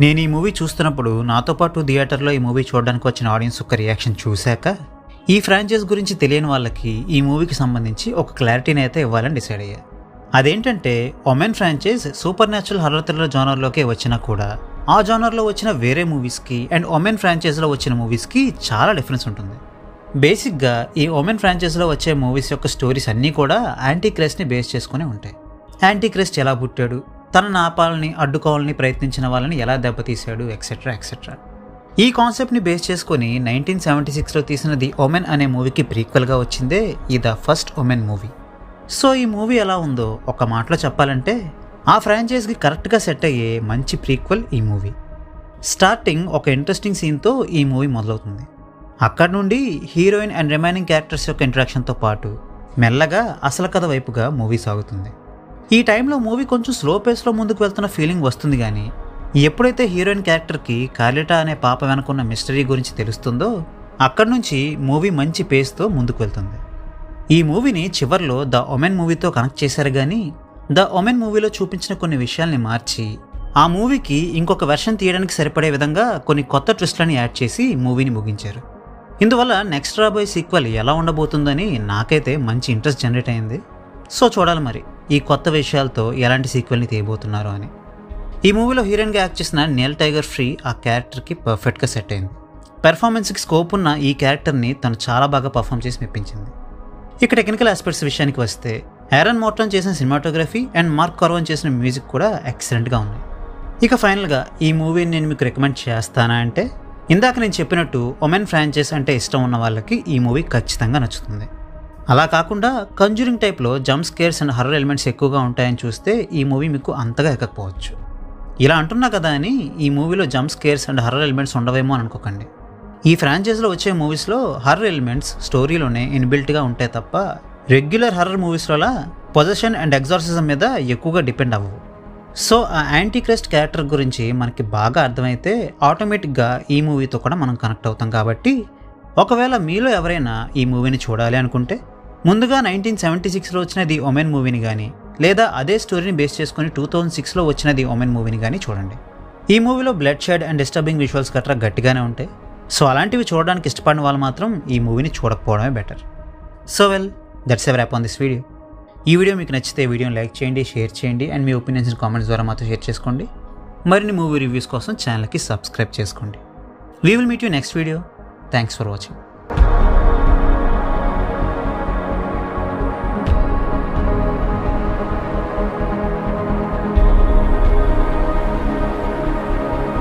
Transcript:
నేను ఈ మూవీ చూస్తున్నప్పుడు నాతో పాటు థియేటర్లో ఈ మూవీ చూడడానికి వచ్చిన ఆడియన్స్ యొక్క రియాక్షన్ చూశాక ఈ ఫ్రాంచైజ్ గురించి తెలియని వాళ్ళకి ఈ మూవీకి సంబంధించి ఒక క్లారిటీని అయితే ఇవ్వాలని డిసైడ్ అయ్యా. అదేంటంటే Omen franchise supernatural horror thriller జోనర్లోకే వచ్చినా కూడా ఆ జోనర్లో వచ్చిన వేరే మూవీస్కి అండ్ ఒమెన్ ఫ్రాంచైజ్లో వచ్చిన మూవీస్కి చాలా డిఫరెన్స్ ఉంటుంది. బేసిక్గా ఈ ఒమెన్ ఫ్రాంచైజ్లో వచ్చే మూవీస్ యొక్క స్టోరీస్ అన్నీ కూడా యాంటీ క్రైస్ట్ని బేస్ చేసుకుని ఉంటాయి. యాంటీ క్రైస్ట్ ఎలా పుట్టాడు, తనను ఆపాలని అడ్డుకోవాలని ప్రయత్నించిన వాళ్ళని ఎలా దెబ్బతీశాడు, ఎక్సెట్రా ఎక్సెట్రా. ఈ కాన్సెప్ట్ని బేస్ చేసుకుని 1976లో తీసిన ది ఒమెన్ అనే మూవీకి ప్రీక్వెల్గా వచ్చిందే ఈ the first Oman movie. So ఈ మూవీ ఎలా ఉందో ఒక మాటలో చెప్పాలంటే ఆ ఫ్రాంచైజ్కి కరెక్ట్గా సెట్ అయ్యే మంచి ప్రీక్వెల్ ఈ మూవీ. స్టార్టింగ్ ఒక ఇంట్రెస్టింగ్ సీన్తో ఈ మూవీ మొదలవుతుంది. అక్కడ నుండి హీరోయిన్ అండ్ రిమైనింగ్ క్యారెక్టర్స్ యొక్క ఇంట్రాక్షన్తో పాటు మెల్లగా అసలు కథ వైపుగా మూవీ సాగుతుంది. ఈ టైంలో మూవీ కొంచెం స్లో పేస్లో ముందుకు వెళ్తున్న ఫీలింగ్ వస్తుంది, కానీ ఎప్పుడైతే హీరోయిన్ క్యారెక్టర్కి కార్లిటా అనే పాప వెనుకున్న మిస్టరీ గురించి తెలుస్తుందో అక్కడి నుంచి మూవీ మంచి పేస్తో ముందుకు వెళ్తుంది. ఈ మూవీని చివర్లో ద ఒమెన్ మూవీతో కనెక్ట్ చేశారు, కానీ ద ఒమెన్ మూవీలో చూపించిన కొన్ని విషయాల్ని మార్చి ఆ మూవీకి ఇంకొక వెర్షన్ తీయడానికి సరిపడే విధంగా కొన్ని కొత్త ట్విస్ట్లని యాడ్ చేసి మూవీని ముగించారు. ఇందువల్ల నెక్స్ట్ రాబోయే సీక్వెల్ ఎలా ఉండబోతుందని నాకైతే మంచి ఇంట్రెస్ట్ జనరేట్ అయింది. సో చూడాలి మరి ఈ కొత్త విషయాలతో ఎలాంటి సీక్వెల్ని తీయబోతున్నారు అని. ఈ మూవీలో హీరోయిన్గా యాక్ట్ చేసిన నీల్ టైగర్ ఫ్రీ ఆ క్యారెక్టర్కి పర్ఫెక్ట్గా సెట్ అయింది. పెర్ఫార్మెన్స్కి స్కోప్ ఉన్న ఈ క్యారెక్టర్ని తను చాలా బాగా పర్ఫామ్ చేసి మెప్పించింది. ఇక టెక్నికల్ ఆస్పెక్ట్స్ విషయానికి వస్తే ఆరన్ మోర్టన్ చేసిన సినిమాటోగ్రఫీ అండ్ మార్క్ కార్వన్ చేసిన మ్యూజిక్ కూడా ఎక్సలెంట్గా ఉన్నాయి. ఇక ఫైనల్గా ఈ మూవీని నేను మీకు రికమెండ్ చేస్తానా అంటే ఇందాక నేను చెప్పినట్టు ఒమెన్ ఫ్రాంచైజ్ అంటే ఇష్టం ఉన్న వాళ్ళకి ఈ మూవీ ఖచ్చితంగా నచ్చుతుంది. అలా కాకుండా కంజూరింగ్ టైప్లో jump scares and horror elements ఎక్కువగా ఉంటాయని చూస్తే ఈ మూవీ మీకు అంతగా ఎక్కకపోవచ్చు. ఇలా అంటున్నా కదా అని ఈ మూవీలో jump scares and horror elements ఉండవేమో అని అనుకోకండి. ఈ ఫ్రాంచైజ్లో వచ్చే మూవీస్లో హర్రర్ ఎలిమెంట్స్ స్టోరీలోనే ఇన్బిల్ట్గా ఉంటాయి తప్ప రెగ్యులర్ హర్రర్ మూవీస్లోలా పొజెషన్ అండ్ ఎగ్జార్సిజం మీద ఎక్కువగా డిపెండ్ అవ్వవు. సో ఆ యాంటీ క్రైస్ట్ క్యారెక్టర్ గురించి మనకి బాగా అర్థమైతే ఆటోమేటిక్గా ఈ మూవీతో కూడా మనం కనెక్ట్ అవుతాం. కాబట్టి ఒకవేళ మీలో ఎవరైనా ఈ మూవీని చూడాలి అనుకుంటే ముందుగా 1976లో వచ్చిన ది ఒమెన్ మూవీని కానీ లేదా అదే స్టోరీని బేస్ చేసుకుని 2006లో వచ్చిన ది ఒమెన్ మూవీని కానీ చూడండి. ఈ మూవీలో blood shed and disturbing visuals గట్రా గట్టిగానే ఉంటాయి. సో అలాంటివి చూడడానికి ఇష్టపడిన వాళ్ళు మాత్రం ఈ మూవీని చూడకపోవడమే better. So that's a wrap on this video. ఈ వీడియో మీకు నచ్చితే వీడియోని లైక్ చేయండి, షేర్ చేయండి అండ్ మీ ఒపీనియన్స్ కామెంట్స్ ద్వారా మాతో షేర్ చేసుకోండి. మరిన్ని మూవీ రివ్యూస్ కోసం ఛానల్కి సబ్స్క్రైబ్ చేసుకోండి. We will meet you next video. Thanks for watching.